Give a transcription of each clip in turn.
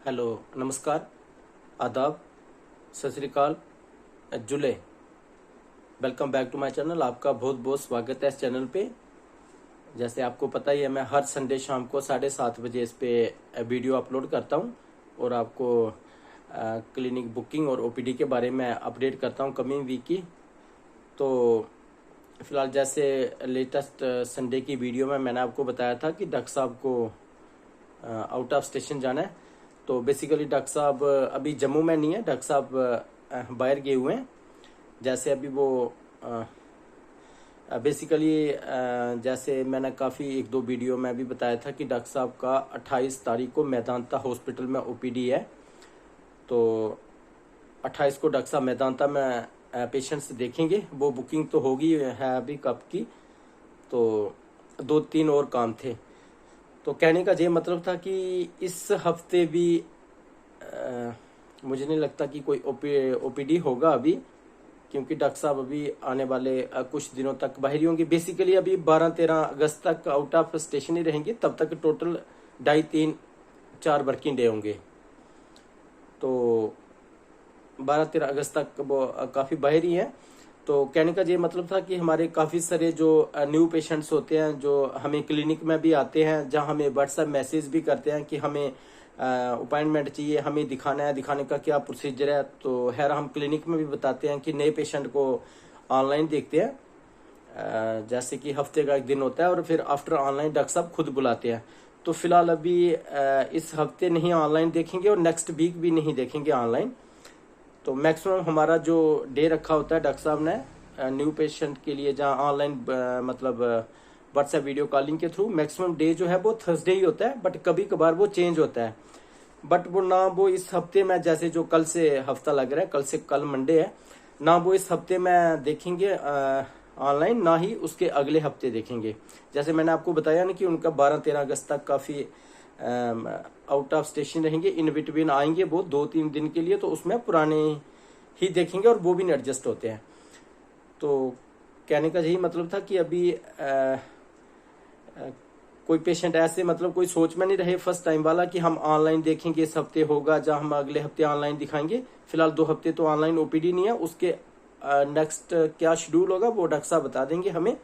Hello, नमस्कार, आदाब, सत श्री अकाल, जुले। Welcome back to my channel. आपका बहुत बहुत स्वागत है इस चैनल पे। जैसे आपको पता ही है, मैं हर संडे शाम को 7:30 बजे इस पे वीडियो अपलोड करता हूँ और आपको क्लिनिक बुकिंग और ओपीडी के बारे में अपडेट करता हूँ कमिंग वीक की। तो फिलहाल जैसे लेटेस्ट संडे की वीडियो में मैंने आपको बताया था कि डॉक्टर साहब को आउट ऑफ स्टेशन जाना है। तो बेसिकली डॉक्टर साहब अभी जम्मू में नहीं है, डॉक्टर साहब बाहर गए हुए हैं। जैसे अभी वो बेसिकली जैसे मैंने काफ़ी एक दो वीडियो में भी बताया था कि डॉक्टर साहब का 28 तारीख को मैदांता हॉस्पिटल में ओपीडी है। तो 28 को डॉक्टर साहब मैदांता में पेशेंट्स देखेंगे। वो बुकिंग तो होगी है अभी कब की, तो 2-3 और काम थे। तो कहने का ये मतलब था कि इस हफ्ते भी मुझे नहीं लगता कि कोई ओपीडी होगा अभी, क्योंकि डॉक्टर साहब अभी आने वाले कुछ दिनों तक बाहर ही होंगे। बेसिकली अभी 12-13 अगस्त तक आउट ऑफ स्टेशन ही रहेंगे। तब तक टोटल 2.5-3-4 वर्किंग डे होंगे। तो 12-13 अगस्त तक वो काफ़ी बाहर ही हैं। तो कहने का ये मतलब था कि हमारे काफ़ी सारे जो न्यू पेशेंट्स होते हैं, जो हमें क्लिनिक में भी आते हैं, जहां हमें व्हाट्सएप मैसेज भी करते हैं कि हमें अपॉइंटमेंट चाहिए, हमें दिखाना है, दिखाने का क्या प्रोसीजर है। तो खैर हम क्लिनिक में भी बताते हैं कि नए पेशेंट को ऑनलाइन देखते हैं। जैसे कि हफ्ते का एक दिन होता है और फिर आफ्टर ऑनलाइन डॉक्टर साहब खुद बुलाते हैं। तो फिलहाल अभी इस हफ्ते नहीं ऑनलाइन देखेंगे और नेक्स्ट वीक भी नहीं देखेंगे ऑनलाइन। तो मैक्सिमम हमारा जो डे रखा होता है डॉक्टर साहब ने न्यू पेशेंट के लिए, जहाँ ऑनलाइन मतलब व्हाट्सएप वीडियो कॉलिंग के थ्रू, मैक्सिमम डे जो है वो थर्सडे ही होता है। बट कभी कभार वो चेंज होता है। बट वो ना वो इस हफ्ते में, जैसे जो कल से हफ्ता लग रहा है, कल से कल मंडे है ना, वो इस हफ्ते में देखेंगे ऑनलाइन, ना ही उसके अगले हफ्ते देखेंगे। जैसे मैंने आपको बताया ना कि उनका 12-13 अगस्त तक काफ़ी आउट ऑफ स्टेशन रहेंगे। इन बिटवीन आएंगे वो 2-3 दिन के लिए, तो उसमें पुराने ही देखेंगे और वो भी नहीं एडजस्ट होते हैं। तो कहने का यही मतलब था कि अभी कोई पेशेंट ऐसे मतलब कोई सोच में नहीं रहे फर्स्ट टाइम वाला कि हम ऑनलाइन देखेंगे इस हफ्ते होगा, जहाँ हम अगले हफ्ते ऑनलाइन दिखाएंगे। फिलहाल 2 हफ्ते तो ऑनलाइन ओपीडी नहीं है। उसके नेक्स्ट क्या शेड्यूल होगा वो डॉक्टर साहब बता देंगे हमें।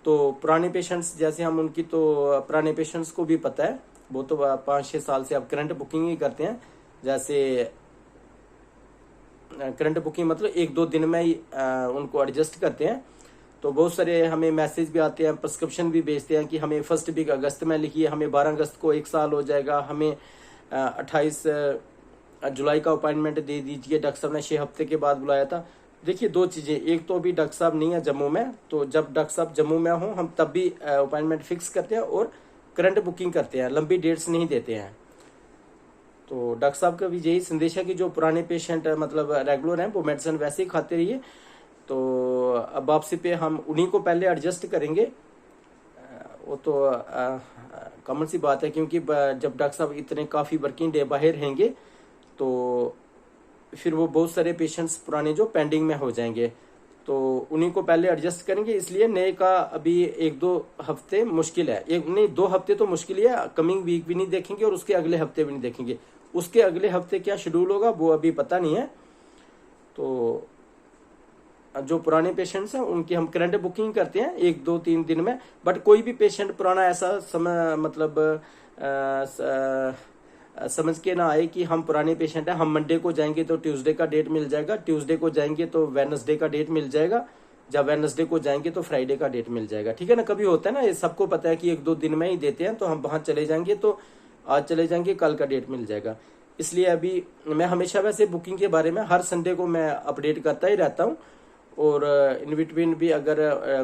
तो पुराने पेशेंट्स जैसे हम उनकी, तो पुराने पेशेंट्स को भी पता है, वो तो 5-6 साल से अब करंट बुकिंग ही करते हैं। जैसे करंट बुकिंग मतलब 1-2 दिन में ही उनको एडजस्ट करते हैं। तो बहुत सारे हमें मैसेज भी आते हैं, प्रिस्क्रिप्शन भी भेजते हैं कि हमें फर्स्ट वीक अगस्त में लिखिए, हमें 12 अगस्त को 1 साल हो जाएगा, हमें 28 जुलाई का अपॉइंटमेंट दे दीजिए। डॉक्टर साहब ने 6 हफ्ते के बाद बुलाया था। देखिए, 2 चीज़ें, एक तो अभी डॉक्टर साहब नहीं है जम्मू में, तो जब डॉक्टर साहब जम्मू में हों हम तब भी अपॉइंटमेंट फिक्स करते हैं और करंट बुकिंग करते हैं, लंबी डेट्स नहीं देते हैं। तो डॉक्टर साहब का भी यही संदेश है कि जो पुराने पेशेंट मतलब रेगुलर हैं वो मेडिसिन वैसे ही खाते रहिए। तो अब वापसी पे हम उन्हीं को पहले एडजस्ट करेंगे। वो तो कॉमन सी बात है, क्योंकि जब डॉक्टर साहब इतने काफ़ी वर्किंग डे बाहर रहेंगे तो फिर वो बहुत सारे पेशेंट्स पुराने जो पेंडिंग में हो जाएंगे, तो उन्हीं को पहले एडजस्ट करेंगे। इसलिए नए का अभी 1-2 हफ्ते मुश्किल है, 1 नहीं 2 हफ्ते तो मुश्किल ही है। कमिंग वीक भी नहीं देखेंगे और उसके अगले हफ्ते भी नहीं देखेंगे। उसके अगले हफ्ते क्या शेड्यूल होगा वो अभी पता नहीं है। तो जो पुराने पेशेंट्स हैं उनकी हम करंट बुकिंग करते हैं 1-2-3 दिन में। बट कोई भी पेशेंट पुराना ऐसा समय मतलब समझ के ना आए कि हम पुराने पेशेंट हैं, हम मंडे को जाएंगे तो ट्यूसडे का डेट मिल जाएगा, ट्यूसडे को जाएंगे तो वेडनेसडे का डेट मिल जाएगा, जब वेडनेसडे को जाएंगे तो फ्राइडे का डेट मिल जाएगा। ठीक है ना, कभी होता है ना, ये सबको पता है कि 1-2 दिन में ही देते हैं, तो हम वहां चले जाएंगे तो आज चले जाएंगे कल का डेट मिल जाएगा। इसलिए अभी मैं हमेशा वैसे बुकिंग के बारे में हर संडे को मैं अपडेट करता ही रहता हूँ। और इन बिटवीन भी अगर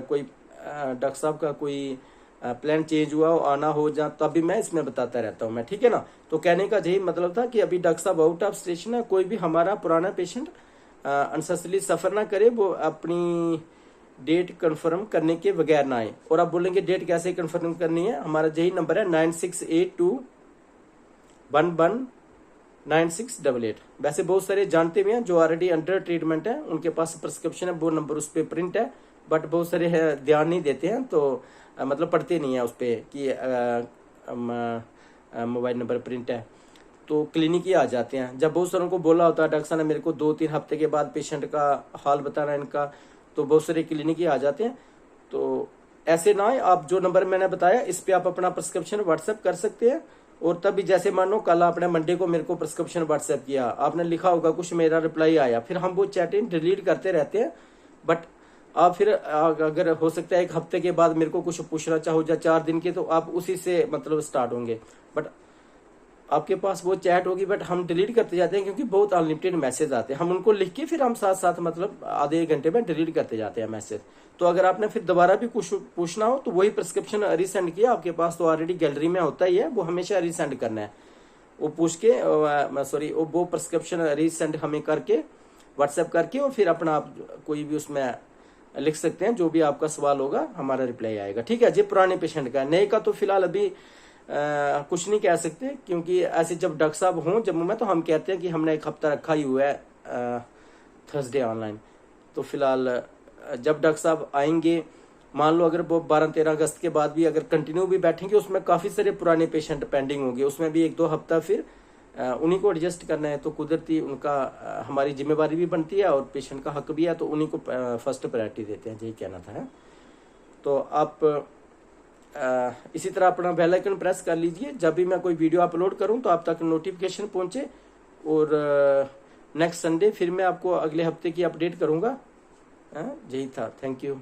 कोई डॉक्टर साहब का कोई प्लान चेंज हुआ हो, आना हो जहाँ, तो अभी मैं इसमें बताता रहता हूँ मैं। ठीक है ना, तो कहने का यही मतलब था कि अभी डॉक्टर साहब आउट ऑफ स्टेशन है। कोई भी हमारा पुराना पेशेंट अनसेसरली सफर ना करे, वो अपनी डेट कंफर्म करने के बगैर ना आए। और आप बोलेंगे डेट कैसे कंफर्म करनी है, हमारा यही नंबर है 9682119688। वैसे बहुत सारे जानते भी हैं जो ऑलरेडी अंडर ट्रीटमेंट है, उनके पास प्रिस्क्रिप्शन है, वो नंबर उस पर प्रिंट है। बट बहुत सारे ध्यान नहीं देते हैं, तो मतलब पढ़ते नहीं है उस पर कि मोबाइल नंबर प्रिंट है। तो क्लिनिक ही आ जाते हैं। जब बहुत सारों को बोला होता है डॉक्टर साहब ने मेरे को 2-3 हफ्ते के बाद पेशेंट का हाल बताना है इनका, तो बहुत सारे क्लिनिक ही आ जाते हैं। तो ऐसे ना है, आप जो नंबर मैंने बताया इस पे आप अपना प्रिस्क्रिप्शन व्हाट्सएप कर सकते हैं। और तभी जैसे मान लो कल आपने मंडे को मेरे को प्रिस्क्रिप्शन व्हाट्सएप किया, आपने लिखा होगा कुछ, मेरा रिप्लाई आया, फिर हम वो चैटिंग डिलीट करते रहते हैं। बट आप फिर अगर हो सकता है 1 हफ्ते के बाद मेरे को कुछ पूछना चाहो या 4 दिन के, तो आप उसी से मतलब स्टार्ट होंगे। बट आपके पास वो चैट होगी, बट हम डिलीट करते जाते हैं क्योंकि बहुत अनलिमिटेड मैसेज आते हैं। हम उनको लिख के फिर हम साथ साथ मतलब आधे 1 घंटे में डिलीट करते जाते हैं मैसेज। तो अगर आपने फिर दोबारा भी कुछ पूछना हो तो वही प्रिस्क्रिप्शन रीसेंड किया आपके पास तो ऑलरेडी गैलरी में होता ही है, वो हमेशा रीसेंड करना है। वो पूछ के सॉरी वो प्रिस्क्रिप्शन रीसेंड हमें करके व्हाट्सएप करके, और फिर अपना आप कोई भी उसमें लिख सकते हैं, जो भी आपका सवाल होगा हमारा रिप्लाई आएगा। ठीक है जी, पुराने पेशेंट का। नए का तो फिलहाल अभी कुछ नहीं कह सकते, क्योंकि ऐसे जब डॉक्टर साहब हों जम्मू में तो हम कहते हैं कि हमने 1 हफ्ता रखा ही हुआ है थर्सडे ऑनलाइन। तो फिलहाल जब डॉक्टर साहब आएंगे, मान लो अगर वो 12-13 अगस्त के बाद भी अगर कंटिन्यू भी बैठेंगे, उसमें काफी सारे पुराने पेशेंट पेंडिंग होंगे, उसमें भी 1-2 हफ्ता फिर उन्हीं को एडजस्ट करना है। तो कुदरती उनका हमारी जिम्मेवारी भी बनती है और पेशेंट का हक भी है, तो उन्हीं को फर्स्ट प्रायोरिटी देते हैं, यही कहना था। तो आप इसी तरह अपना बेल आइकन प्रेस कर लीजिए, जब भी मैं कोई वीडियो अपलोड करूं तो आप तक नोटिफिकेशन पहुंचे। और नेक्स्ट संडे फिर मैं आपको अगले हफ्ते की अपडेट करूंगा। यही था, थैंक यू।